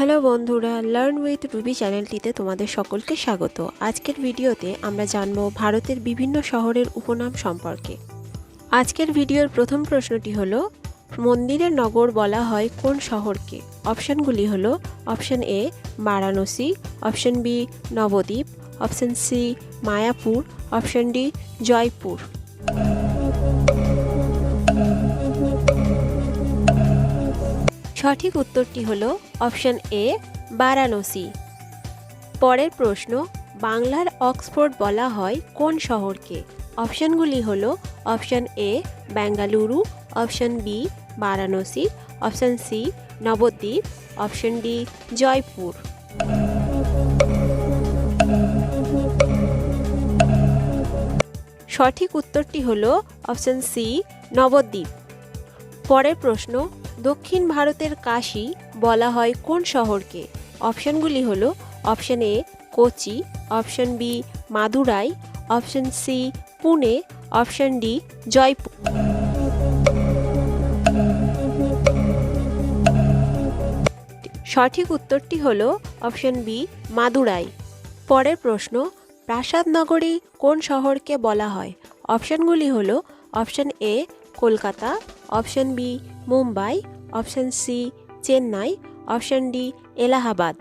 Hello বন্ধুরা, learn with Ruby চ্যানেলটিতে তোমাদের সকলকে স্বাগত। আজকের ভিডিওতে আমরা জানব ভারতের বিভিন্ন শহরের উপনাম সম্পর্কে। আজকের ভিডিওর প্রথম প্রশ্নটি হলো, মন্দিরের নগর বলা হয় কোন শহরকে? অপশানগুলি হলো option A Varanasi, option B Nabadwip, option C Mayapur, option D Jaipur. সঠিক উত্তরটি হলো অপশান এ বারাণসী। পরের প্রশ্ন, বাংলার অক্সফোর্ড বলা হয় কোন শহরকে? অপশানগুলি হলো option A Bengaluru, option B Varanasi, option C Nabadwip, option D Jaipur. সঠিক উত্তরটি হলো অপশান সি নবদ্বীপ। পরের প্রশ্ন, দক্ষিণ ভারতের কাশী বলা হয় কোন শহরকে? অপশানগুলি হলো option A Kochi, option B Madurai, option C Pune, option D Jaipur. সঠিক উত্তরটি হলো অপশান বি মাদুরাই। পরের প্রশ্ন, প্রাসাদ নগরী কোন শহরকে বলা হয়? অপশানগুলি হলো option A Kolkata, option B Mumbai, option C Chennai, option D Allahabad.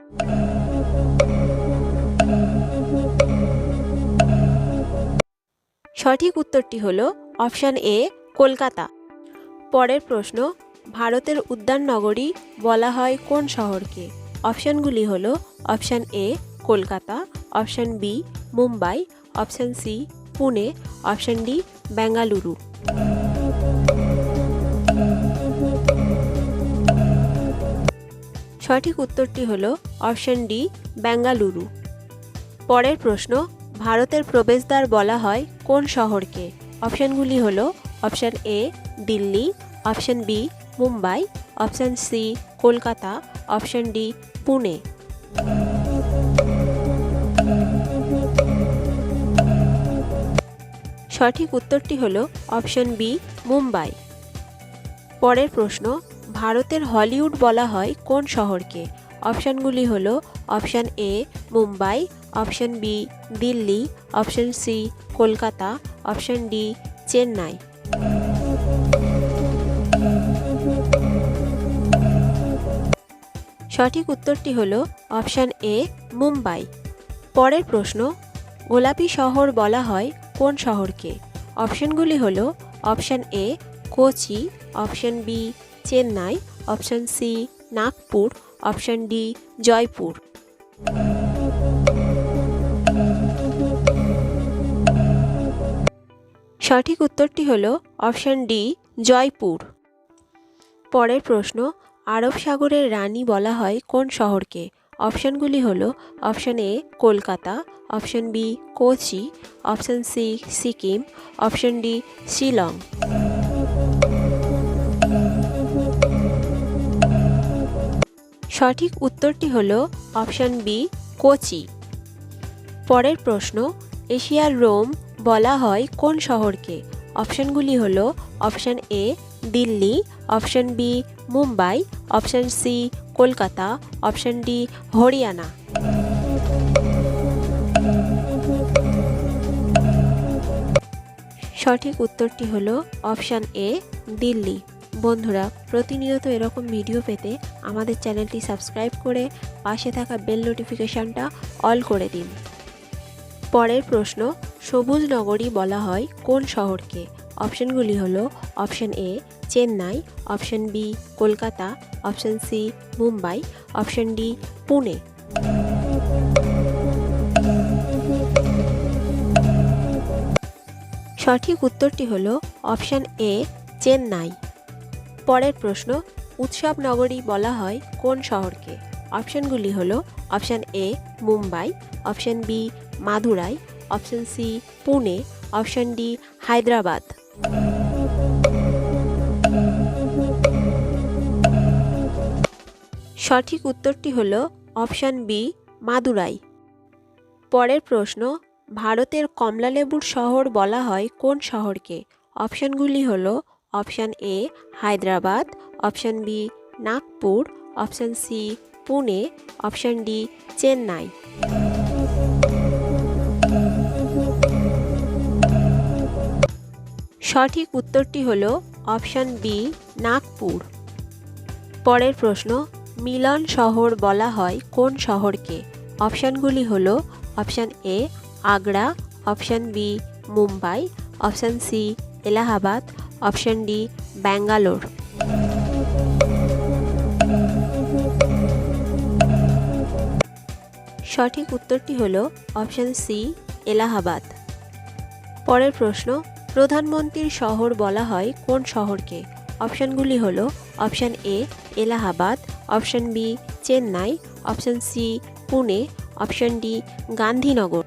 সঠিক উত্তরটি হলো অপশান এ কলকাতা। পরের প্রশ্ন, ভারতের উদ্যান নগরী বলা হয় কোন শহরকে? অপশানগুলি হলো option A Kolkata, option B Mumbai, option C Pune, option D Bengaluru. সঠিক উত্তরটি হলো অপশান ডি বেঙ্গালুরু। পরের প্রশ্ন, ভারতের প্রবেশদ্বার বলা হয় কোন শহরকে? অপশানগুলি হলো option A Delhi, option B Mumbai, option C Kolkata, option D Pune. সঠিক উত্তরটি হলো অপশান বি মুম্বাই। পরের প্রশ্ন, ভারতের হলিউড বলা হয় কোন শহরকে? অপশানগুলি হলো option A Mumbai, option B Delhi, option C Kolkata, option D Chennai. সঠিক উত্তরটি হলো অপশান এ মুম্বাই। পরের প্রশ্ন, গোলাপি শহর বলা হয় কোন শহরকে? অপশানগুলি হলো option A Kochi, option B Chennai, option C Nagpur, option D Jaipur. সঠিক উত্তরটি হলো অপশান ডি জয়পুর। পরের প্রশ্ন, আরব সাগরের রানী বলা হয় কোন শহরকে? অপশানগুলি হলো option A Kolkata, option B Kochi, option C Sikkim, option D Shillong. সঠিক উত্তরটি হলো অপশান বি কোচি। পরের প্রশ্ন, এশিয়ার রোম বলা হয় কোন শহরকে? অপশানগুলি হলো option A Delhi, option B Mumbai, option C Kolkata, option D Haryana. সঠিক উত্তরটি হলো অপশান এ দিল্লি। বন্ধুরা, প্রতিনিয়ত এরকম ভিডিও পেতে আমাদের চ্যানেলটি সাবস্ক্রাইব করে পাশে থাকা বেল নোটিফিকেশানটা অল করে দিন। পরের প্রশ্ন, সবুজ নগরী বলা হয় কোন শহরকে? অপশানগুলি হলো option A Chennai, option B Kolkata, option C Mumbai, option D Pune. সঠিক উত্তরটি হলো অপশান এ চেন্নাই। পরের প্রশ্ন, উৎসব নগরী বলা হয় কোন শহরকে? অপশানগুলি হলো option A Mumbai, option B Madurai, option C Pune, option D Hyderabad. সঠিক উত্তরটি হলো অপশান বি মাদুরাই। পরের প্রশ্ন, ভারতের কমলালেবুর শহর বলা হয় কোন শহরকে? অপশানগুলি হলো option A Hyderabad, option B Nagpur, option C Pune, option D Chennai. সঠিক উত্তরটি হলো অপশন বি নাগপুর। পরের প্রশ্ন, মিলন শহর বলা হয় কোন শহরকে? অপশানগুলি হলো option A Agra, option B Mumbai, option C Allahabad, option D Bangalore. সঠিক উত্তরটি হলো অপশান সি এলাহাবাদ। পরের প্রশ্ন, প্রধানমন্ত্রীর শহর বলা হয় কোন শহরকে? অপশানগুলি হলো option A Allahabad, option B Chennai, option C Pune, option D Gandhinagar.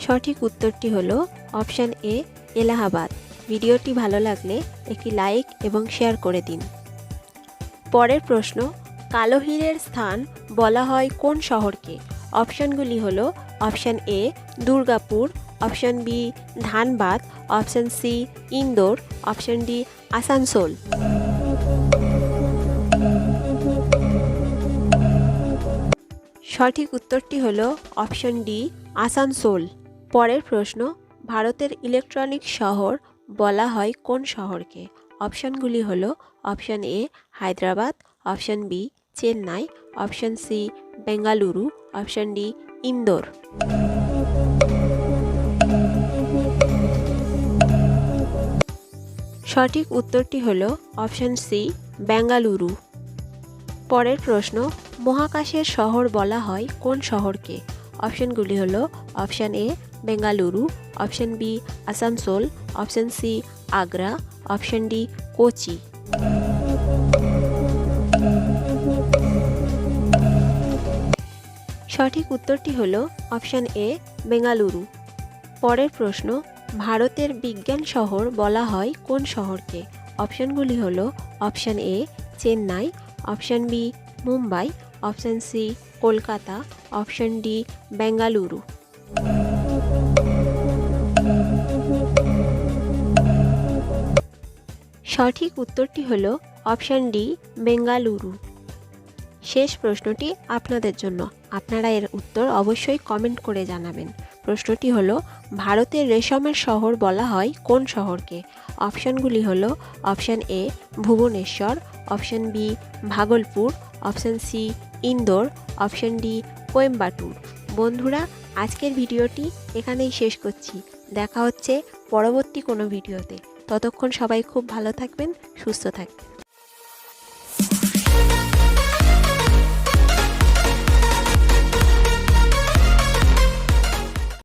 সঠিক উত্তরটি হলো অপশান এ এলাহাবাদ। ভিডিওটি ভালো লাগলে একটি লাইক এবং শেয়ার করে দিন। পরের প্রশ্ন, কালো হীরের স্থান বলা হয় কোন শহরকে? অপশানগুলি হলো option A Durgapur, option B Dhanbad, option C Indore, option D Asansol. সঠিক উত্তরটি হলো অপশান ডি আসানসোল। পরের প্রশ্ন, ভারতের ইলেকট্রনিক শহর বলা হয় কোন শহরকে? অপশানগুলি হলো option A Hyderabad, option B Chennai, option C Bengaluru, option D Indore. সঠিক উত্তরটি হলো অপশান সি বেঙ্গালুরু। পরের প্রশ্ন, মহাকাশের শহর বলা হয় কোন শহরকে? অপশানগুলি হলো option A Bengaluru, option B Asansol, option C Agra, option D Kochi. সঠিক উত্তরটি হলো অপশান এ বেঙ্গালুরু। পরের প্রশ্ন, ভারতের বিজ্ঞান শহর বলা হয় কোন শহরকে? অপশানগুলি হলো option A Chennai, option B Mumbai, option C Kolkata, option D Bengaluru. সঠিক উত্তরটি হলো অপশান ডি বেঙ্গালুরু। শেষ প্রশ্নটি আপনাদের জন্য, আপনারা এর উত্তর অবশ্যই কমেন্ট করে জানাবেন। প্রশ্নটি হলো, ভারতের রেশমের শহর বলা হয় কোন শহরকে? অপশানগুলি হলো option A Bhubaneswar, option B Bhagalpur, option C Indore, option D Coimbatore. বন্ধুরা, আজকের ভিডিওটি এখানেই শেষ করছি। দেখা হচ্ছে পরবর্তী কোনো ভিডিওতে। ততক্ষণ সবাই খুব ভালো থাকবেন, সুস্থ থাকবেন।